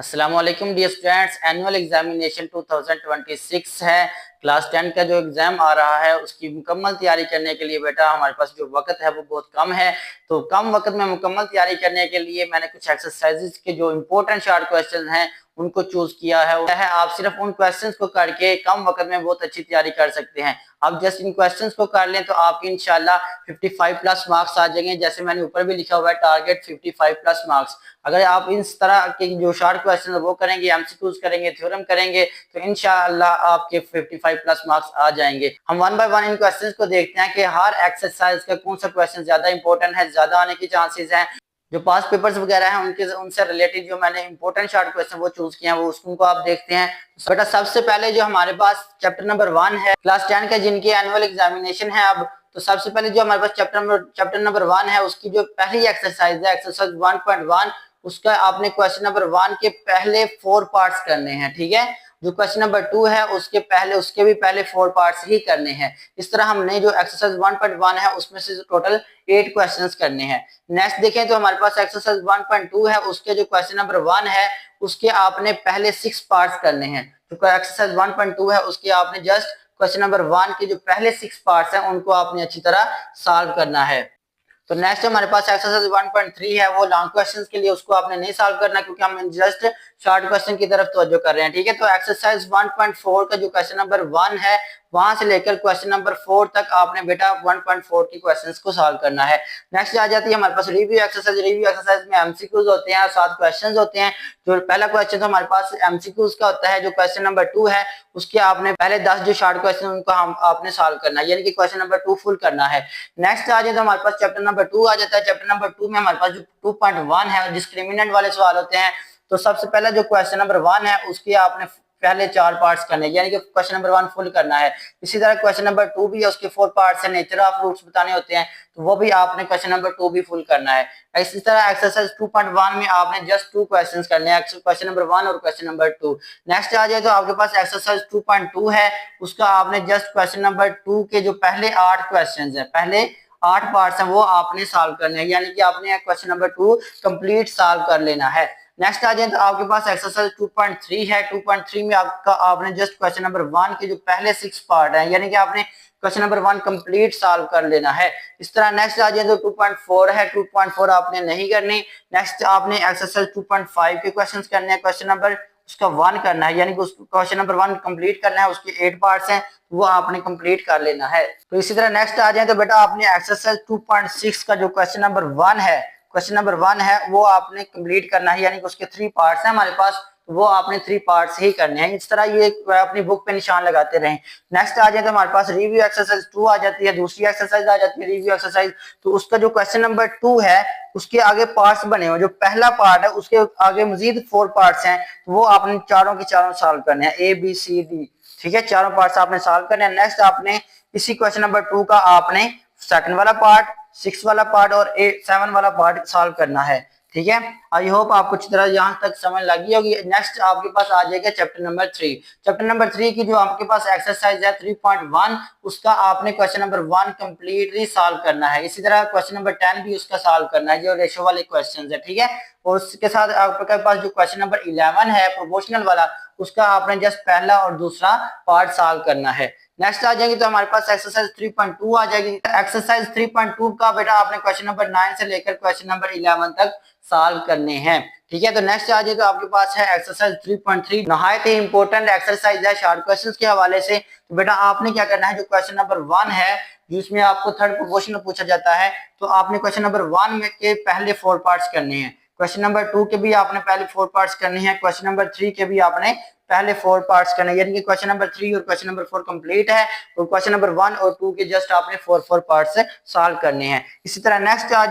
अस्सलाम वालेकुम dear students, annual examination 2026 है। क्लास 10 का जो एग्जाम आ रहा है उसकी मुकम्मल तैयारी करने के लिए बेटा हमारे पास जो वक्त है वो बहुत कम है। तो कम वक्त में मुकम्मल तैयारी करने के लिए मैंने कुछ एक्सरसाइजेज के जो इंपॉर्टेंट शॉर्ट क्वेश्चन हैं उनको चूज किया है। आप सिर्फ उन क्वेश्चंस को करके कम वक्त में बहुत अच्छी तैयारी कर सकते हैं। आप जस्ट इन क्वेश्चंस को कर लें तो आपके इंशाल्लाह 55 प्लस मार्क्स आ जाएंगे। जैसे मैंने ऊपर भी लिखा हुआ है, टारगेट 55 प्लस मार्क्स। अगर आप इस तरह के जो शॉर्ट क्वेश्चन वो करेंगे, एमसीक्यूज करेंगे, थ्योरम करेंगे, तो इंशाल्लाह आपके 55 प्लस मार्क्स आ जाएंगे। हम one by one in questions को देखते हैं कि हर एक्सरसाइज का कौन सा क्वेश्चन ज्यादा इंपॉर्टेंट है, ज्यादा आने की चांसेस हैं। जो पास पेपर्स वगैरह हैं उनके उनसे रिलेटेड जो मैंने इंपॉर्टेंट शॉर्ट क्वेश्चन वो चूज किए हैं वो उसको आप देखते हैं। बेटा सबसे पहले जो हमारे पास चैप्टर नंबर 1 है क्लास 10 का, जिनकी एनुअल एग्जामिनेशन है अब, तो सबसे पहले जो हमारे पास चैप्टर नंबर 1 है उसकी जो पहली एक्सरसाइज है एक्सरसाइज 1.1, उसका आपने क्वेश्चन नंबर 1 के पहले 4 पार्ट्स करने हैं। ठीक है, जो क्वेश्चन नंबर 2 है उसके भी पहले 4 पार्ट्स ही करने हैं। इस तरह हमने जो एक्सरसाइज 1.1 है उसमें से टोटल 8 क्वेश्चंस करने हैं। नेक्स्ट देखें तो हमारे पास एक्सरसाइज 1.2 है, उसके जो क्वेश्चन नंबर 1 है उसके आपने पहले 6 पार्ट्स करने हैं। जो एक्सरसाइज 1.2 है उसके आपने जस्ट क्वेश्चन नंबर 1 के जो पहले 6 पार्ट्स हैं उनको आपने अच्छी तरह सॉल्व करना है। तो नेक्स्ट हमारे पास एक्सरसाइज 1.3 है, वो लॉन्ग क्वेश्चंस के लिए उसको आपने नहीं सॉल्व करना क्योंकि हम जस्ट शॉर्ट क्वेश्चन की तरफ तवज्जो कर रहे हैं। ठीक है, तो एक्सरसाइज 1.4 का जो क्वेश्चन नंबर 1 है वहां से लेकर क्वेश्चन नंबर 4 तक आपने बेटा 1.4 की क्वेश्चंस को सॉल्व करना है। नेक्स्ट आ जाती है हमारे पास रिव्यू एक्सरसाइज। रिव्यू एक्सरसाइज में एमसीक्यूज होते हैं, 7 क्वेश्चंस होते हैं। जो पहला क्वेश्चन तो हमारे पास एमसीक्यूज का होता है। जो क्वेश्चन नंबर 2 है उसके आपने पहले 10 जो शॉर्ट क्वेश्चन उनको हम आपने सॉल्व करना है, यानी कि क्वेश्चन नंबर 2 फुल करना है। नेक्स्ट आ जाए तो हमारे पास चैप्टर नंबर 2 आ जाता है। चैप्टर नंबर 2 में हमारे पास जो 2.1 है डिस्क्रिमिनेंट वाले सवाल होते हैं। तो सबसे पहला जो क्वेश्चन नंबर 1 है उसके आपने पहले 4 पार्ट्स करने, यानी कि क्वेश्चन नंबर 1 फुल करना है। इसी तरह क्वेश्चन नंबर 2 भी है, उसके 4 पार्ट्स है, नेचर ऑफ रूट्स बताने होते हैं, तो वो भी आपने क्वेश्चन नंबर 2 भी फुल करना है। इसी तरह एक्सरसाइज 2.1 में आपने जस्ट 2 क्वेश्चंस करने हैं, क्वेश्चन नंबर 1 और क्वेश्चन नंबर 2। नेक्स्ट आ जाए तो आपके पास एक्सरसाइज 2.2 है, उसका आपने जस्ट क्वेश्चन नंबर 2 के जो पहले 8 क्वेश्चंस है, पहले 8 पार्ट्स हैं वो आपने सॉल्व करने हैं, यानी कि आपने क्वेश्चन नंबर 2 कंप्लीट सॉल्व कर लेना है। नेक्स्ट आ जाए तो आपके पास एक्सरसाइज 2.3 है। 2.3 में आपने जस्ट क्वेश्चन नंबर 1 के जो पहले 6 पार्ट हैं, यानी कि आपने क्वेश्चन नंबर 1 कंप्लीट सॉल्व कर लेना है। इस तरह नेक्स्ट आ जाए तो 2.4 है। 2.4 आपने नहीं करनी। नेक्स्ट आपने एक्सरसाइज 2.5 के क्वेश्चंस करने हैं, क्वेश्चन नंबर उसका 1 करना है, यानी कि उस क्वेश्चन नंबर 1 कंप्लीट करना है, उसके 8 पार्ट्स हैं वो आपने कंप्लीट कर लेना है। तो इसी तरह नेक्स्ट आ जाए तो बेटा आपने एक्सरसाइज 2.6 का जो क्वेश्चन नंबर 1 है, क्वेश्चन नंबर 1 है वो आपने कंप्लीट करना है, यानी कि उसके 3 पार्ट्स हैं हमारे पास, वो आपने 3 पार्ट्स ही करने हैं। इस तरह ये अपनी बुक पे निशान लगाते रहें। नेक्स्ट आ जाए तो हमारे पास रिव्यू एक्सरसाइज 2 आ जाती है, दूसरी एक्सरसाइज आ जाती है रिव्यू एक्सरसाइज। तो उसका जो क्वेश्चन नंबर 2 है उसके आगे पार्ट्स बने हुए, जो पहला पार्ट है उसके आगे मजीद 4 पार्ट्स हैं, तो वो आपने चारों के चारों सॉल्व करने हैं, ए बी सी डी। ठीक है, चारों पार्ट्स आपने सॉल्व करने हैं। नेक्स्ट आपने इसी क्वेश्चन नंबर 2 का आपने सेकंड वाला पार्ट, 6 वाला पार्ट और 7 वाला पार्ट सॉल्व करना है। ठीक है, आई होप आपको अच्छी तरह यहाँ तक समझ लगी होगी। नेक्स्ट आपके पास आ जाएगा चैप्टर नंबर 3। चैप्टर नंबर 3 की जो आपके पास एक्सरसाइज है 3.1, उसका आपने क्वेश्चन नंबर 1 कंप्लीटली सॉल्व करना है। इसी तरह क्वेश्चन नंबर 10 भी उसका सॉल्व करना है, जो रेशो वाले क्वेश्चन है। ठीक है, और उसके साथ आपके पास जो क्वेश्चन नंबर 11 है प्रोपोर्शनल वाला, उसका आपने जस्ट पहला और दूसरा पार्ट सॉल्व करना है। नेक्स्ट आ जाएगी तो हमारे पास एक्सरसाइज 3.2 आ जाएगी। एक्सरसाइज 3.2 का बेटा आपने क्वेश्चन नंबर 9 से लेकर क्वेश्चन नंबर 11 तक सॉल्व करने हैं। ठीक है, तो नेक्स्ट आ जाए तो आपके पास है एक्सरसाइज 3.3, नहायत ही इंपॉर्टेंट एक्सरसाइज है शॉर्ट क्वेश्चंस के हवाले से। तो बेटा आपने क्या करना है, जो क्वेश्चन नंबर 1 है जिसमें आपको थर्ड प्रोपोर्शनल पूछा जाता है, तो आपने क्वेश्चन नंबर 1 में के पहले 4 पार्ट्स करने हैं, क्वेश्चन नंबर 2 के भी आपने पहले 4 पार्ट्स करने हैं, क्वेश्चन नंबर 3 के भी आपने पहले 4 पार्ट्स करने हैं, यानी कि क्वेश्चन नंबर 3 और क्वेश्चन नंबर 4 कंप्लीट है, और क्वेश्चन नंबर 1 और 2 के जस्ट आपने 4 पार्ट्स सॉल्व करने हैं। इसी तरह नेक्स्ट आ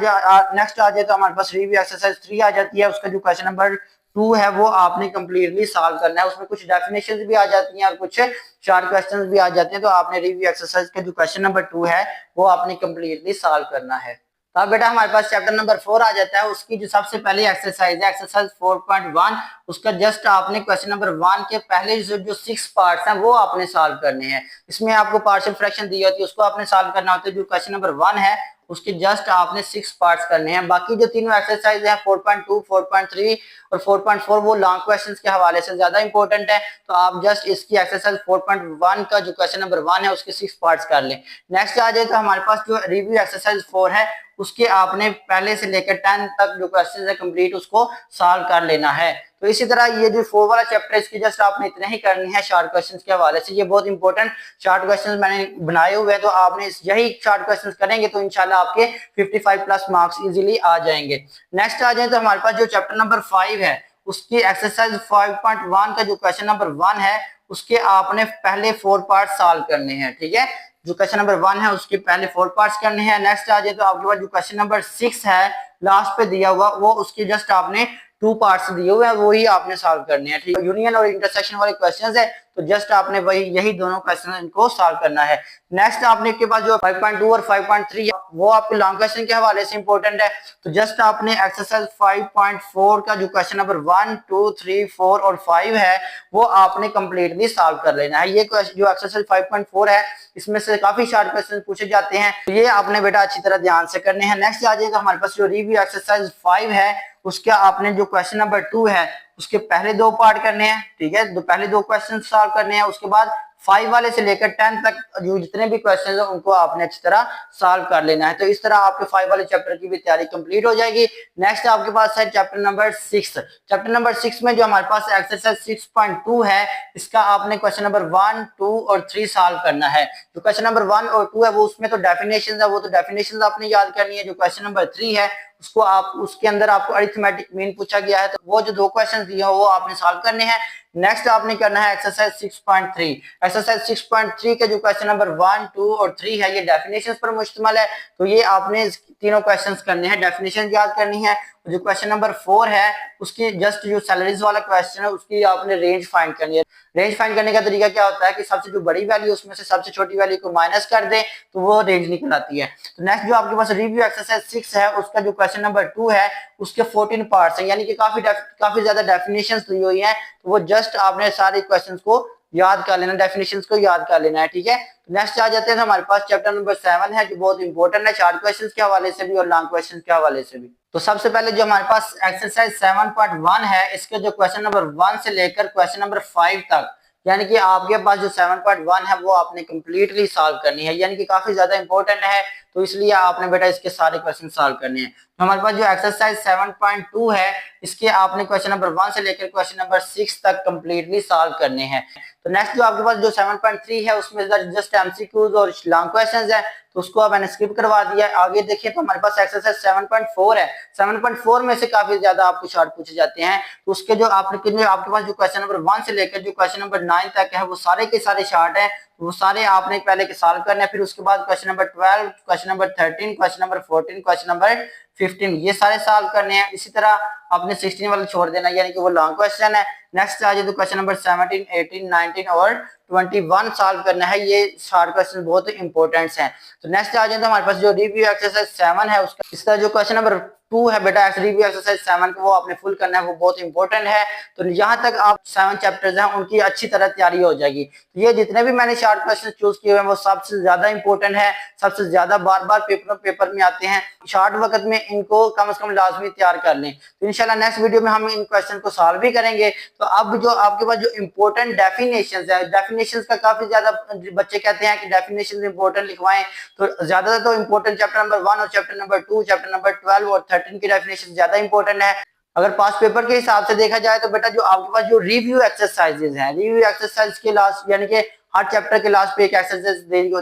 जाए तो हमारे पास रिव्यू एक्सरसाइज 3 आ जाती है। उसका जो क्वेश्चन नंबर 2 है वो आपने कंप्लीटली सॉल्व करना है। उसमें कुछ डेफिनेशंस भी आ जाती हैं और कुछ शॉर्ट क्वेश्चंस भी आ जाते हैं। तो आपने रिव्यू एक्सरसाइज का जो क्वेश्चन नंबर 2 है वो आपने कंप्लीटली सॉल्व करना है। तो बेटा हमारे पास चैप्टर नंबर 4 आ जाता है। उसकी जो सबसे पहली एक्सरसाइज है एक्सरसाइज 4.1, उसका जस्ट आपने क्वेश्चन नंबर 1 के पहले जो 6 पार्ट्स हैं वो आपने सॉल्व करने हैं। इसमें आपको पार्शियल फ्रैक्शन दी होती है, उसको आपने सॉल्व करना होता है। जो क्वेश्चन नंबर 1 है उसके जस्ट आपने 6 पार्ट्स करने हैं। बाकी जो तीनों एक्सरसाइज हैं 4.2, 4.3 और 4.4 वो लॉन्ग क्वेश्चंस के हवाले से ज्यादा इंपॉर्टेंट है, तो आप जस्ट इसकी एक्सरसाइज 4.1 का जो क्वेश्चन नंबर 1 है उसके 6 पार्ट्स कर लें। नेक्स्ट आ जाए तो हमारे पास जो रिव्यू एक्सरसाइज 4 है उसके आपने पहले से लेकर 10 तक जो क्वेश्चन है कंप्लीट उसको सॉल्व कर लेना है। तो इसी तरह ये जो 4 वाला चैप्टर है इसकी जस्ट आपने इतने ही करनी है शॉर्ट क्वेश्चंस के हवाले से। ये बहुत इंपॉर्टेंट शॉर्ट क्वेश्चंस मैंने बनाए हुए हैं, तो आपने यही शॉर्ट क्वेश्चंस करेंगे तो इंशाल्लाह आपके 55 प्लस मार्क्स इजीली आ जाएंगे। नेक्स्ट आ जाए तो हमारे पास जो चैप्टर नंबर 5 है उसकी एक्सरसाइज 5.1 का जो क्वेश्चन नंबर 1 है उसके आपने पहले 4 पार्ट सॉल्व करने हैं। ठीक है, जो क्वेश्चन नंबर 1 है उसके पहले 4 पार्ट्स करने हैं। नेक्स्ट आ जाए तो आपके पास जो क्वेश्चन नंबर 6 है लास्ट पे दिया हुआ वो उसके जस्ट आपने 2 पार्ट्स दिए हुए हैं, वही आपने सॉल्व करने हैं। ठीक है, यूनियन और इंटरसेक्शन वाले क्वेश्चंस है तो जस्ट आपने वही यही दोनों क्वेश्चन इनको सॉल्व करना है। नेक्स्ट आपने के पास जो 5.2 और 5.3 है वो आपके लॉन्ग क्वेश्चन के हवाले से इंपॉर्टेंट है, तो जस्ट आपने एक्सरसाइज 5.4 का जो क्वेश्चन नंबर 1, 2, 3, 4 और 5 है वो आपने कंप्लीटली सॉल्व कर लेना है। ये जो एक्सरसाइज 5.4 है इसमें से काफी शॉर्ट क्वेश्चन पूछे जाते हैं, तो ये आपने बेटा अच्छी तरह ध्यान से करने हैं। नेक्स्ट आ जाएगा हमारे पास जो रिव्यू एक्सरसाइज 5 है उसका आपने जो क्वेश्चन नंबर 2 है उसके पहले 2 पार्ट करने हैं। ठीक है, तो पहले 2 क्वेश्चन सॉल्व करने हैं, उसके बाद 5 वाले से लेकर 10 तक जो जितने भी क्वेश्चन है उनको आपने अच्छी तरह सॉल्व कर लेना है। तो इस तरह आपके 5 वाले चैप्टर की भी तैयारी कंप्लीट हो जाएगी। नेक्स्ट आपके पास है चैप्टर नंबर 6। चैप्टर नंबर 6 में जो हमारे पास एक्सरसाइज 6.2 है इसका आपने क्वेश्चन नंबर 1, 2 और 3 सॉल्व करना है। जो क्वेश्चन नंबर 1 और 2 है वो उसमें तो डेफिनेशन है, वो तो डेफिनेशन आपने याद करनी है। जो क्वेश्चन नंबर 3 है उसको आप उसके अंदर आपको अरिथमेटिक मीन पूछा गया है, तो वो जो 2 क्वेश्चन दिए हैं वो आपने सॉल्व करने हैं। नेक्स्ट आपने करना है एक्सरसाइज 6.3। एक्सरसाइज 6.3 के जो क्वेश्चन नंबर 1, 2 और 3 है ये डेफिनेशंस पर मुश्तमिल है, तो ये आपने तीनों क्वेश्चंस करने हैं, डेफिनेशन याद करनी है। जो क्वेश्चन नंबर 4 है उसकी जस्ट जो सैलरीज वाला क्वेश्चन है उसकी आपने रेंज फाइंड करनी है। रेंज फाइंड करने का तरीका क्या होता है कि सबसे जो बड़ी वैल्यू उसमें से सबसे छोटी वैल्यू को माइनस कर दें तो वो रेंज निकल आती है। तो नेक्स्ट जो आपके पास रिव्यू एक्सरसाइज 6 है उसका जो क्वेश्चन नंबर 2 है उसके 14 पार्ट्स हैं, यानी कि काफी ज्यादा डेफिनेशंस दी हुई हैं, तो वो जस्ट आपने सारे क्वेश्चंस को याद कर लेना, डेफिनेशंस को याद कर लेना है। ठीक है, नेक्स्ट आ जाते हैं तो हमारे पास चैप्टर नंबर 7 है जो बहुत इंपॉर्टेंट है शॉर्ट क्वेश्चंस के हवाले से भी और लॉन्ग क्वेश्चंस के हवाले से भी। तो सबसे पहले जो हमारे पास एक्सरसाइज 7.1 है इसके जो क्वेश्चन नंबर 1 से लेकर क्वेश्चन नंबर 5 तक, यानी कि आपके पास जो 7.1 है वो आपने कंप्लीटली सॉल्व करनी है, यानी कि काफी ज्यादा इंपॉर्टेंट है, तो इसलिए आपने बेटा इसके सारे क्वेश्चन सॉल्व करने हैं। तो हमारे पास जो एक्सरसाइज 7.2 है इसके आपने क्वेश्चन नंबर 1 से लेकर क्वेश्चन नंबर 6 तक कंप्लीटली सॉल्व करने हैं। तो नेक्स्ट जो आपके पास जो 7.3 है उसमें जस्ट एमसीक्यूज और लॉन्ग क्वेश्चंस है, तो उसको मैंने स्किप करवा दिया है। आगे देखिए तो हमारे पास एक्सरसाइज 7.4 है। 7.4 में से काफी ज्यादा आपको शॉर्ट पूछे जाते हैं, तो उसके जो आपके पास जो क्वेश्चन नंबर 1 से लेकर जो क्वेश्चन नंबर 9 तक है वो सारे के सारे शॉर्ट है, वो सारे आपने पहले के सॉल्व करने हैं। फिर उसके बाद question number 12, question number 13, question number 14, question number 15 ये सारे सॉल्व करने हैं। इसी तरह आपने 16 वाला छोड़ देना, यानी कि वो लॉन्ग क्वेश्चन है। नेक्स्ट आ जाए तो क्वेश्चन नंबर 17, 18, 19 और 21 सॉल्व करना है, ये शॉर्ट क्वेश्चन बहुत इंपॉर्टेंट हैं। तो नेक्स्ट आ जाए तो हमारे पास जो रिव्यू एक्सरसाइज 7 है उसका इसका जो क्वेश्चन नंबर 2 है बेटा रिव्यू एक्सरसाइज 7 को वो आपने फुल करना है, वो बहुत इंपॉर्टेंट है। तो यहाँ तक आप 7 चैप्टर्स हैं उनकी अच्छी तरह तैयारी हो जाएगी। तो ये जितने भी मैंने शॉर्ट क्वेश्चन चूज किए हुए हैं वो सबसे ज्यादा इंपॉर्टेंट है, सबसे ज्यादा बार बार पेपर में आते हैं। शॉर्ट वक्त में इनको कम से कम लाजमी तैयार कर लें, तो इंशाल्लाह नेक्स्ट वीडियो में हम इन क्वेश्चन को सॉल्व भी करेंगे। तो अब जो आपके पास जो इंपॉर्टेंट डेफिनेशंस है, डेफिनेशंस का काफी ज्यादा बच्चे कहते हैं कि डेफिनेशंस इंपॉर्टेंट लिखवाएं, तो ज्यादा तो इंपॉर्टेंट चैप्टर नंबर 1 और चैप्टर नंबर 2, चैप्टर नंबर 12 और 13 की डेफिनेशन ज्यादा इंपॉर्टेंट है। अगर पास पेपर के हिसाब से देखा जाए तो बेटा जो आपके पास जो रिव्यू एक्सरसाइजेज हैं, रिव्यू एक्सरसाइज के लास्ट यानी कि हर चैप्टर के लास्ट पे एक एक्सरसाइज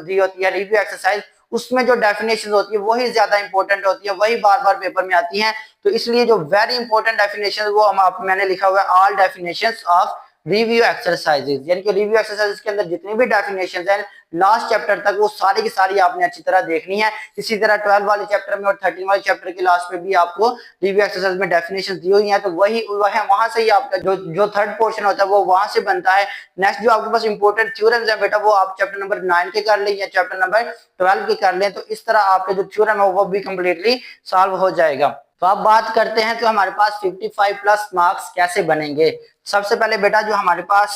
दी होती है रिव्यू एक्सरसाइज, उसमें जो डेफिनेशन होती है वही ज्यादा इंपॉर्टेंट होती है, वही बार बार पेपर में आती हैं। तो इसलिए जो वेरी इंपॉर्टेंट डेफिनेशन वो मैंने लिखा हुआ है all definitions of review exercises, यानी कि रिव्यू एक्सरसाइजेज के अंदर जितनी भी डेफिनेशंस हैं लास्ट चैप्टर तक वो सारी की सारी आपने अच्छी तरह देखनी है। इसी तरह 12 वाले चैप्टर में और 13 वाले चैप्टर के लास्ट में भी आपको रिव्यू एक्सरसाइज में डेफिनेशन दी हुई है, तो वही वहां से ही आपका जो थर्ड पोर्शन होता है वो वहां से बनता है। नेक्स्ट जो आपके पास इंपॉर्टेंट थ्योरम्स है बेटा वो आप चैप्टर नंबर 9 के कर लें या चैप्टर नंबर 12 के कर लें, तो इस तरह आपके जो थ्योरम है वो भी कंप्लीटली सॉल्व हो जाएगा। तो अब बात करते हैं तो हमारे पास 55 प्लस मार्क्स कैसे बनेंगे। सबसे पहले बेटा जो हमारे पास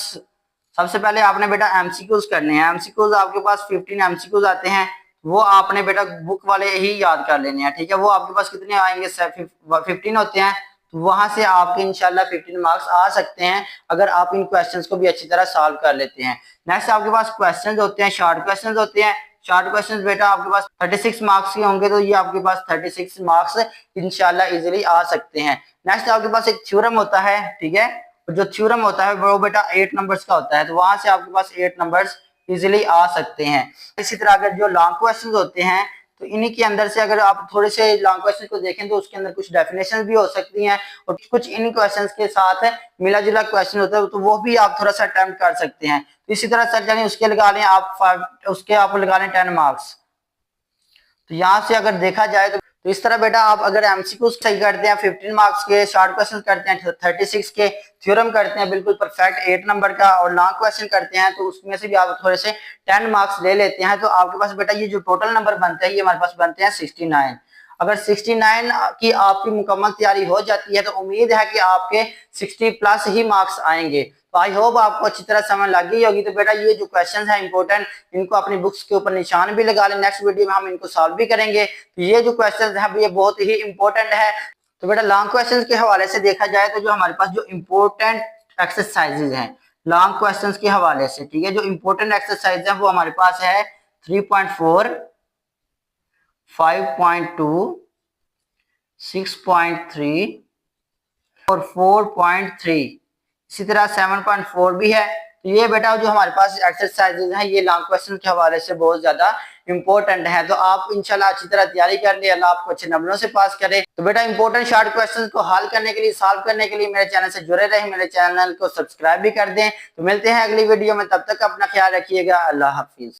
सबसे पहले आपने बेटा एमसीक्यूज करने हैं। एमसीक्यूज आपके पास 15 एमसीक्यूज आते हैं, वो आपने बेटा बुक वाले ही याद कर लेने हैं, ठीक है। वो आपके पास कितने आएंगे, 15 होते हैं, तो वहां से आपके इंशाल्लाह 15 मार्क्स आ सकते हैं अगर आप इन क्वेश्चंस को भी अच्छी तरह सॉल्व कर लेते हैं। नेक्स्ट आपके पास क्वेश्चंस होते हैं, शॉर्ट क्वेश्चंस होते हैं। शॉर्ट क्वेश्चंस बेटा आपके पास 36 मार्क्स के होंगे, तो ये आपके पास 36 मार्क्स इंशाल्लाह इजीली आ सकते हैं। नेक्स्ट आपके पास एक थ्योरम होता है, ठीक है। जो थ्योरम होता है वो बेटा 8 नंबर्स का होता है, तो वहां से आपके पास 8 नंबर्स इजीली आ सकते हैं। इसी तरह अगर जो लॉन्ग क्वेश्चंस होते हैं, तो इन्हीं के अंदर से अगर आप थोड़े से लॉन्ग क्वेश्चन को देखें तो उसके अंदर कुछ डेफिनेशन भी हो सकती हैं और कुछ इन क्वेश्चंस के साथ मिला जुला क्वेश्चन होता है, तो वो भी आप थोड़ा सा अटेम्प्ट कर सकते हैं। तो इसी तरह सर चलिए उसके लगा लें आप, उसके आप लगा लें 10 मार्क्स। तो यहाँ से अगर देखा जाए तो इस तरह बेटा आप अगर एमसीक्यू सही करते हैं 15 मार्क्स के, शॉर्ट क्वेश्चन करते हैं 36 के, थ्योरम करते हैं बिल्कुल परफेक्ट 8 नंबर का, और लॉन्ग क्वेश्चन करते हैं तो उसमें से भी आप थोड़े से 10 मार्क्स ले लेते हैं, तो आपके पास बेटा ये जो टोटल नंबर बनते हैं ये हमारे पास बनते हैं 69। अगर 69 की आपकी मुकम्मल तैयारी हो जाती है तो उम्मीद है कि आपके 60 प्लस ही मार्क्स आएंगे। तो आई होप आपको अच्छी तरह समझ लग गई होगी। तो बेटा ये जो क्वेश्चंस हैं इंपॉर्टेंट, इनको अपनी बुक्स के ऊपर निशान भी लगा लें, नेक्स्ट वीडियो में हम इनको सॉल्व भी करेंगे। तो ये जो क्वेश्चंस हैं ये बहुत ही इंपॉर्टेंट है। तो बेटा लॉन्ग क्वेश्चंस के हवाले से देखा जाए तो जो हमारे पास जो इंपॉर्टेंट एक्सरसाइजेज हैं लॉन्ग क्वेश्चंस के हवाले से, ठीक है, जो इंपॉर्टेंट एक्सरसाइज है वो हमारे पास है 3.4, 5.2, 6.3 और 4.3, इसी तरह 7.4 भी है। तो ये बेटा जो हमारे पास एक्सरसाइजेज हैं ये लॉन्ग क्वेश्चन के हवाले से बहुत ज्यादा इंपॉर्टेंट है। तो आप इंशाल्लाह अच्छी तरह तैयारी कर ले, अल्लाह आपको अच्छे नंबरों से पास करे। तो बेटा इंपॉर्टेंट शॉर्ट क्वेश्चंस को हल करने के लिए, सॉल्व करने के लिए मेरे चैनल से जुड़े रहे, मेरे चैनल को सब्सक्राइब भी कर दें। तो मिलते हैं अगली वीडियो में, तब तक अपना ख्याल रखिएगा। अल्लाह हाफिज।